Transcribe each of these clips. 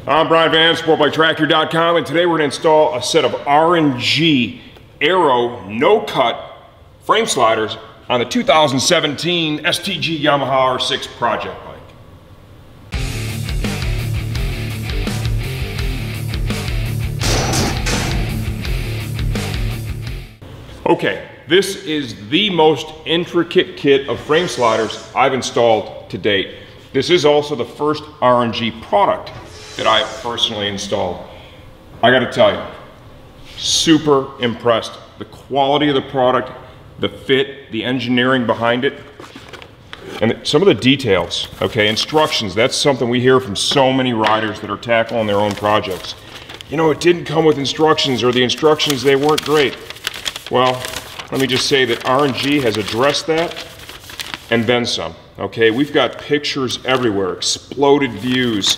I'm Brian Van, SportbikeTractor.com, and today we're going to install a set of R&G Aero no-cut frame sliders on the 2017 STG Yamaha R6 project bike. Okay, this is the most intricate kit of frame sliders I've installed to date. This is also the first R&G product that I personally installed. I gotta tell you, super impressed. The quality of the product, the fit, the engineering behind it, and some of the details, okay? Instructions, that's something we hear from so many riders that are tackling their own projects. You know, it didn't come with instructions, or the instructions, they weren't great. Well, let me just say that R&G has addressed that and then some, okay? We've got pictures everywhere, exploded views,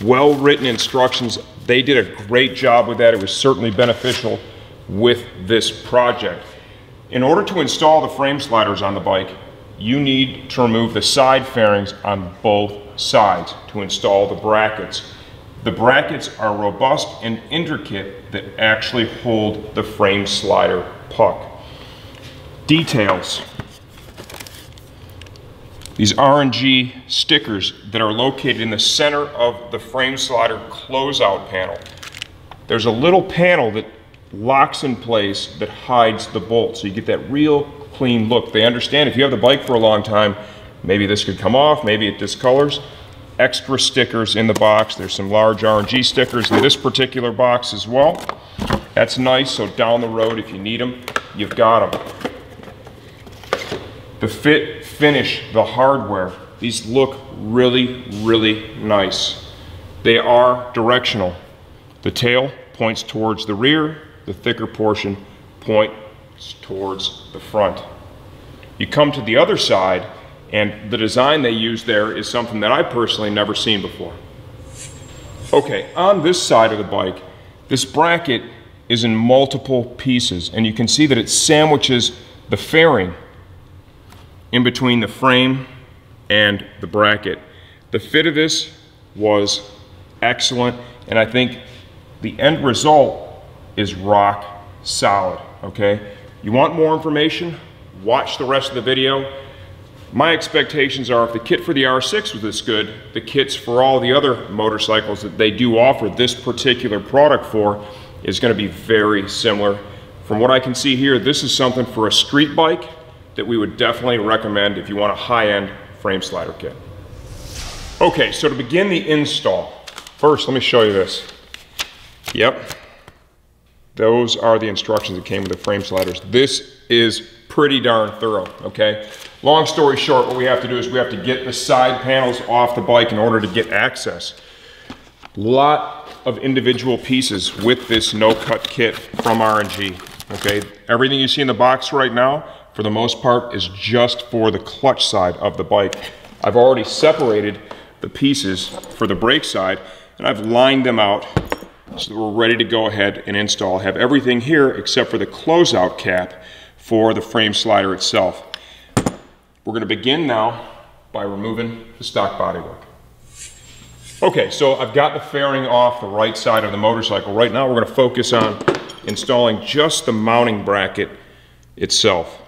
well-written instructions. They did a great job with that. It was certainly beneficial with this project. In order to install the frame sliders on the bike, you need to remove the side fairings on both sides to install the brackets. The brackets are robust and intricate that actually hold the frame slider puck. Details. These R&G stickers that are located in the center of the frame slider closeout panel. There's a little panel that locks in place that hides the bolt, so you get that real clean look. They understand if you have the bike for a long time, maybe this could come off, maybe it discolors. Extra stickers in the box. There's some large R&G stickers in this particular box as well. That's nice, so down the road if you need them, you've got them. The fit, finish, the hardware, these look really, really nice. They are directional. The tail points towards the rear, the thicker portion points towards the front. You come to the other side, and the design they use there is something that I personally never seen before. Okay, on this side of the bike, this bracket is in multiple pieces, and you can see that it sandwiches the fairing in between the frame and the bracket. The fit of this was excellent, and I think the end result is rock solid, okay? You want more information? Watch the rest of the video. My expectations are if the kit for the R6 was this good, the kits for all the other motorcycles that they do offer this particular product for is going to be very similar. From what I can see here, this is something for a street bike that we would definitely recommend if you want a high-end frame slider kit. Okay, so to begin the install, first let me show you this. Yep, those are the instructions that came with the frame sliders. This is pretty darn thorough, okay? Long story short, what we have to do is we have to get the side panels off the bike in order to get access. Lot of individual pieces with this no-cut kit from R&G, okay? Everything you see in the box right now, for the most part, is just for the clutch side of the bike. I've already separated the pieces for the brake side, and I've lined them out so that we're ready to go ahead and install. I have everything here except for the closeout cap for the frame slider itself. We're going to begin now by removing the stock bodywork. Okay, so I've got the fairing off the right side of the motorcycle. Right now we're going to focus on installing just the mounting bracket itself.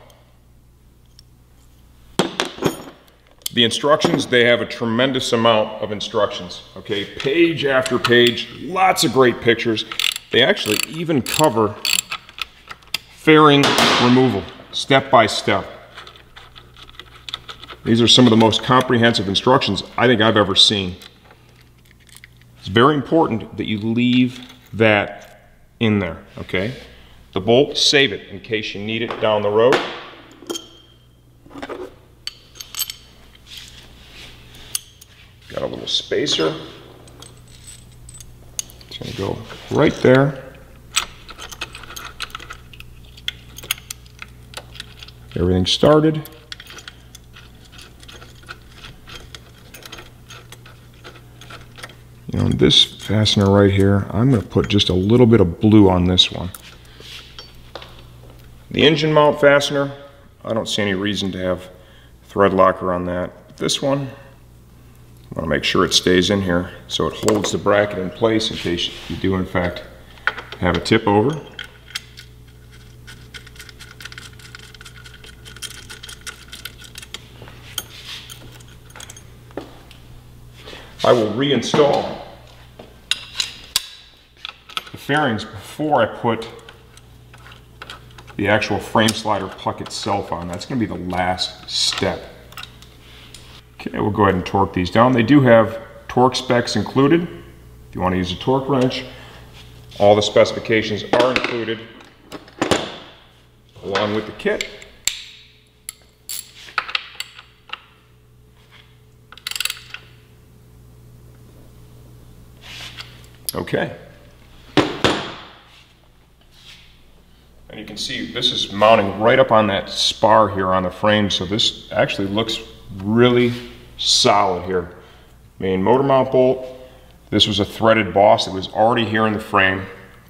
The instructions, they have a tremendous amount of instructions, okay? Page after page, lots of great pictures. They actually even cover fairing removal, step by step. These are some of the most comprehensive instructions I think I've ever seen. It's very important that you leave that in there, okay? The bolt, save it in case you need it down the road. Got a little spacer. It's going to go right there. Everything started. You know, this fastener right here, I'm going to put just a little bit of blue on this one. The engine mount fastener, I don't see any reason to have thread locker on that. This one, I want to make sure it stays in here so it holds the bracket in place in case you do in fact have a tip over. I will reinstall the fairings before I put the actual frame slider puck itself on. That's going to be the last step. Okay, we'll go ahead and torque these down. They do have torque specs included. If you want to use a torque wrench, all the specifications are included along with the kit. Okay. And you can see this is mounting right up on that spar here on the frame, so this actually looks really solid here. Main motor mount bolt. This was a threaded boss that was already here in the frame,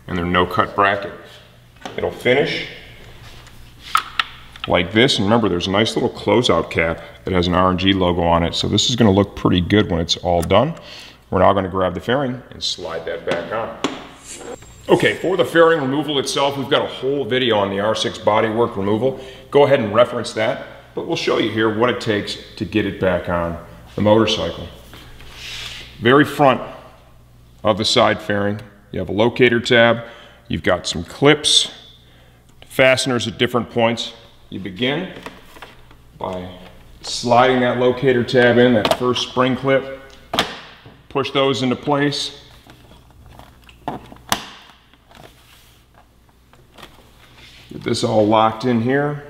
and their no-cut bracket. It'll finish like this, and remember there's a nice little closeout cap that has an R&G logo on it, so this is going to look pretty good when it's all done. We're now going to grab the fairing and slide that back on. Okay, for the fairing removal itself, we've got a whole video on the R6 bodywork removal. Go ahead and reference that, but we'll show you here what it takes to get it back on the motorcycle. Very front of the side fairing, you have a locator tab, you've got some clips, fasteners at different points. You begin by sliding that locator tab in, that first spring clip, push those into place. Get this all locked in here.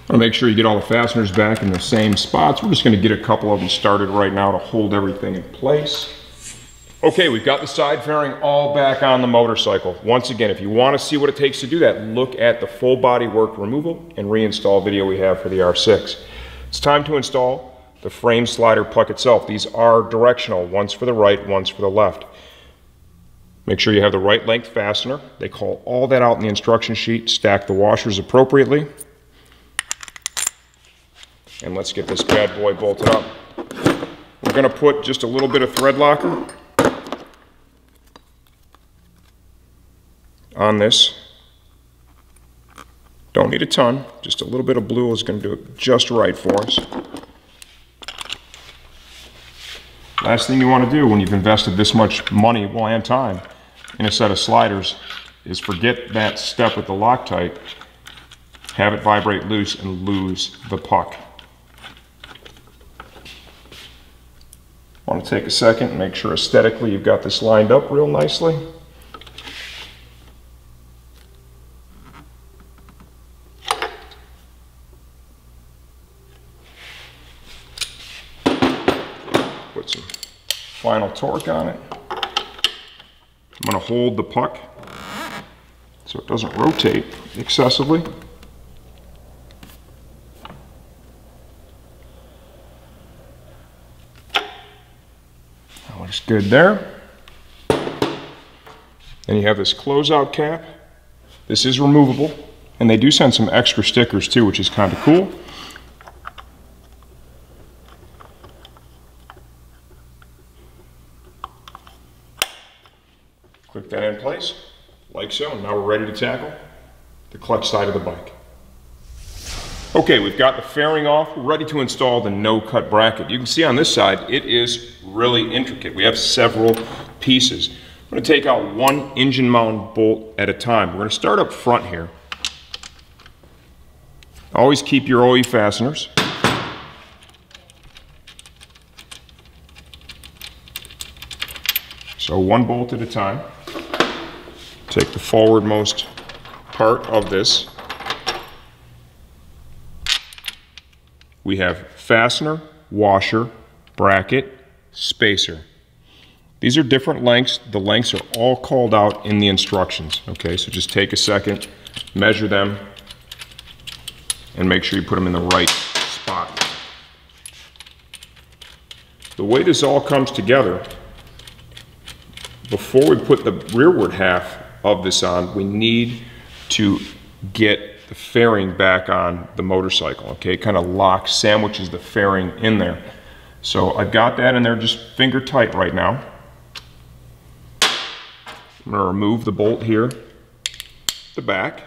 I want to make sure you get all the fasteners back in the same spots. We're just going to get a couple of them started right now to hold everything in place. Okay, we've got the side fairing all back on the motorcycle. Once again, if you want to see what it takes to do that, look at the full body work removal and reinstall video we have for the R6. It's time to install the frame slider puck itself. These are directional, one's for the right, one's for the left. Make sure you have the right length fastener. They call all that out in the instruction sheet. Stack the washers appropriately. And let's get this bad boy bolted up. We're going to put just a little bit of thread locker on this. Don't need a ton, just a little bit of blue is going to do it just right for us. Last thing you want to do when you've invested this much money, well, and time in a set of sliders is forget that step with the Loctite, have it vibrate loose and lose the puck. Want to take a second and make sure aesthetically you've got this lined up real nicely. Put some final torque on it. I'm going to hold the puck so it doesn't rotate excessively. That looks good there. Then you have this closeout cap. This is removable, and they do send some extra stickers too, which is kind of cool. Click that in place, like so, and now we're ready to tackle the clutch side of the bike. Okay, we've got the fairing off, we're ready to install the no-cut bracket. You can see on this side, it is really intricate. We have several pieces. I'm going to take out one engine mount bolt at a time. We're going to start up front here. Always keep your OE fasteners. So one bolt at a time. Take the forwardmost part of this. We have fastener, washer, bracket, spacer. These are different lengths. The lengths are all called out in the instructions. Okay, so just take a second, measure them, and make sure you put them in the right spot. The way this all comes together, before we put the rearward half of this on, we need to get the fairing back on the motorcycle, okay? It kind of locks, sandwiches the fairing in there. So I've got that in there just finger tight right now. I'm gonna remove the bolt here, the back.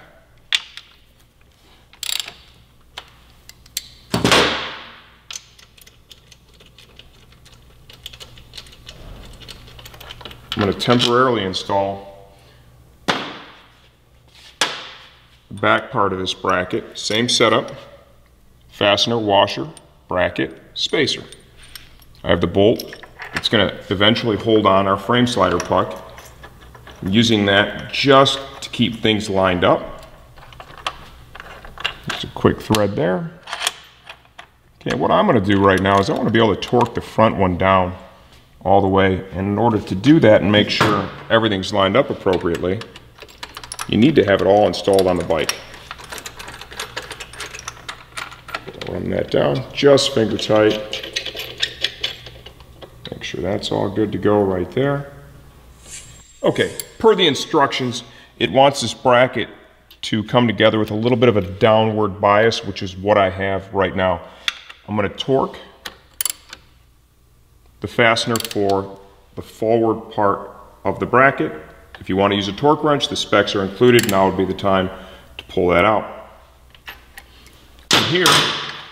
I'm going to temporarily install the back part of this bracket. Same setup, fastener, washer, bracket, spacer. I have the bolt. It's going to eventually hold on our frame slider puck. I'm using that just to keep things lined up. Just a quick thread there. Okay, what I'm going to do right now is I want to be able to torque the front one down all the way, and in order to do that and make sure everything's lined up appropriately, you need to have it all installed on the bike. Run that down just finger tight. Make sure that's all good to go right there. Okay, per the instructions, it wants this bracket to come together with a little bit of a downward bias, which is what I have right now. I'm going to torque the fastener for the forward part of the bracket. If you want to use a torque wrench, the specs are included. Now would be the time to pull that out. From here,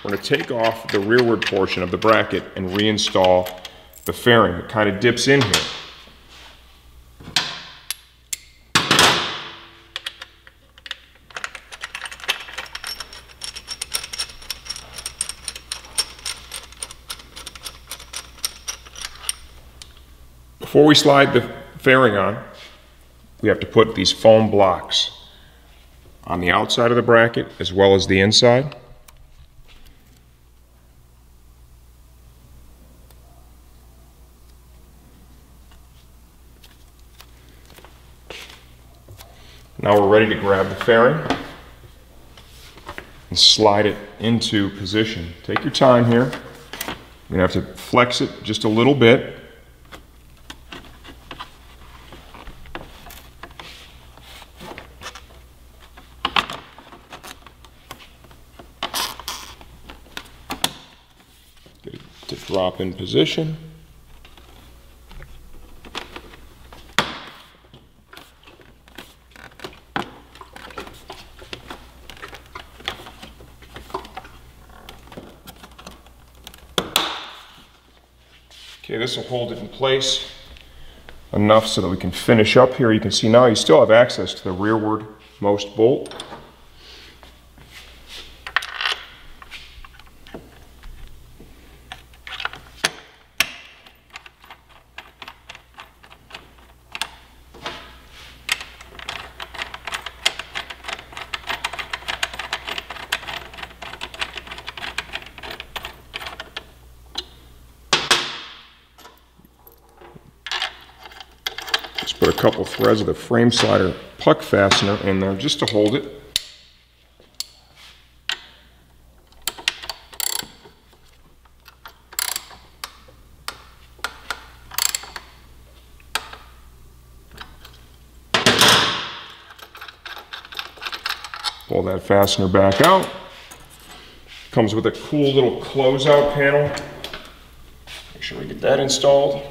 we're going to take off the rearward portion of the bracket and reinstall the fairing. It kind of dips in here. Before we slide the fairing on, we have to put these foam blocks on the outside of the bracket as well as the inside. Now we're ready to grab the fairing and slide it into position. Take your time here. You're going to have to flex it just a little bit. Get it to drop in position. Okay, this will hold it in place enough so that we can finish up here. You can see now you still have access to the rearward most bolt. Put a couple threads of the frame slider puck fastener in there just to hold it. Pull that fastener back out. Comes with a cool little closeout panel. Make sure we get that installed.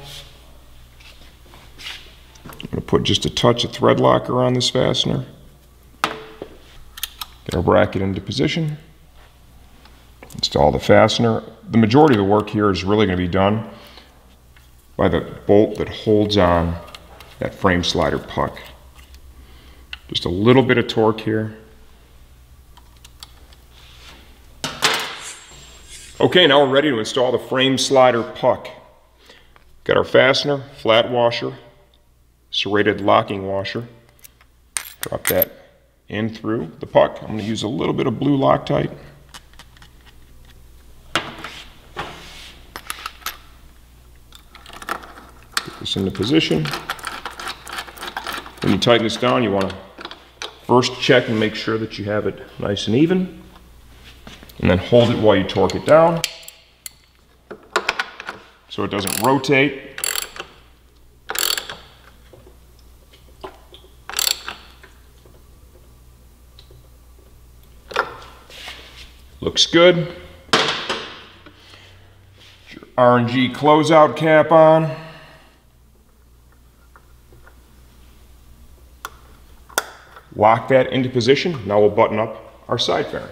I'm going to put just a touch of thread locker on this fastener. Get our bracket into position. Install the fastener. The majority of the work here is really going to be done by the bolt that holds on that frame slider puck. Just a little bit of torque here. Okay, now we're ready to install the frame slider puck. Got our fastener, flat washer, serrated locking washer. Drop that in through the puck. I'm going to use a little bit of blue Loctite. Get this into position. When you tighten this down, you want to first check and make sure that you have it nice and even, and then hold it while you torque it down so it doesn't rotate. Looks good. Your R&G closeout cap on. Lock that into position. Now we'll button up our side fairing.